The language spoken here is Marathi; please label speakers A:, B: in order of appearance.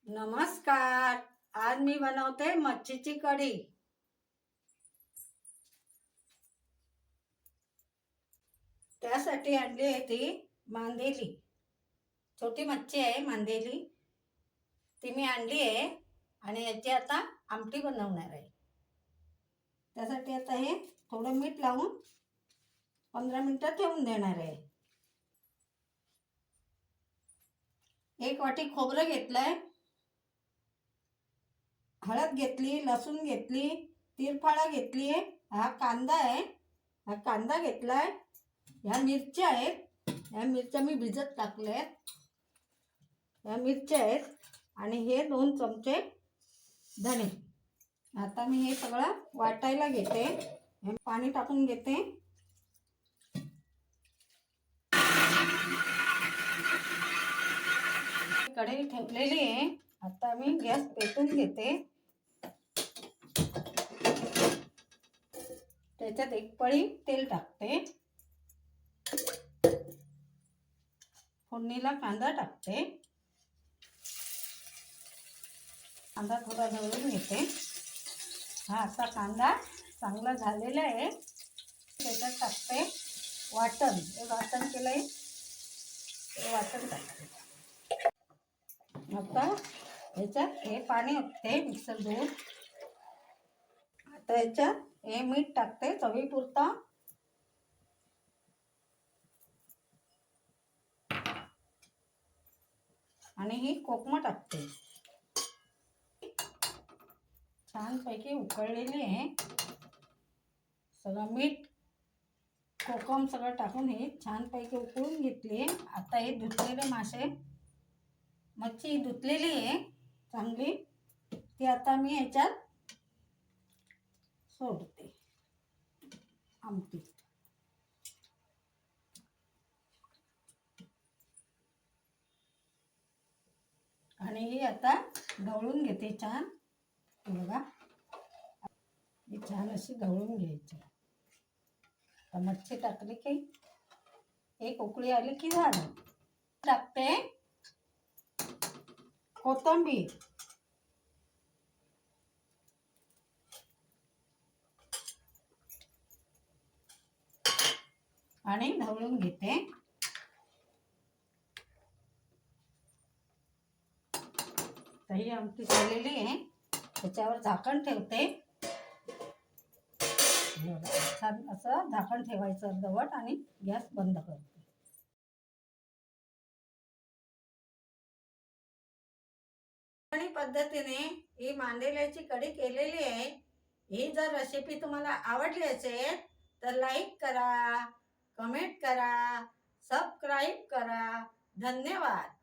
A: नमस्कार. आज मी बनवते मच्छीची कढी. त्यासाठी आणली आहे ती मांदेली, छोटी मच्छी आहे मांदेली. ती मी आणली आहे आणि याची आता आमटी बनवणार आहे. त्यासाठी आता हे थोडं मीठ लावून 15 मिनिटं ठेवून देणार आहे. 1 वाटी खोबरं घेतलंय, हळद घेतली, लसूण घेतली, तिरफळा घेतली, हा कांदा आहे, हा कांदा घेतलाय, ह्या मिरच्या आहेत, ह्या मिरच्या मी भिजत टाकल्यात, ह्या मिरच्या आहेत आणि हे 2 चमचे धणे. आता मी हे सगळं वाटायला घेते. हे पाणी टाकून घेते. कढई ठेवलेली आहे. आता मी गॅस पेटून घेते. त्याच्यात 1 पळी तेल टाकते. फोडणीला कांदा टाकते. कांदा थोडा ढवळून घेते. हा आता कांदा चांगला झालेला आहे. त्याच्यात टाकते वाटण. हे वाटण केलंय, हे वाटण टाकते. आता ह्याच्यात हे पाणी ओतते मिक्सर धुवून. आता ह्याच्यात हे मीठ टाकते चवीपुरता. आणि ही कोकम टाकते. छानपैकी उकळलेली आहे. सगळं मीठ कोकम सगळं टाकून हे छानपैकी उकळून घेतली. आता हे धुतलेले मासे, मच्छी धुतलेली आहे चांगली, ती आता मी ह्याच्यात सोडते आमटी. आणि ही आता ढवळून घेते छान. बघा, ही छान अशी ढवळून घ्यायची. आता मच्छी टाकली की 1 उकळी आली की झालं. टाकते कोथिंबीर. आणि ढवळून घेते. ही आमटी झालेली आहे. त्याच्यावर झाकण ठेवते. छान असं झाकण ठेवायचं अर्धवट आणि गॅस बंद करते. आणि पद्धतीने ही मांदेल्याची कढी केलेली आहे. ही जर रेसिपी तुम्हाला आवडली असेल तर लाईक करा, कमेंट करा, सबस्क्राईब करा. धन्यवाद.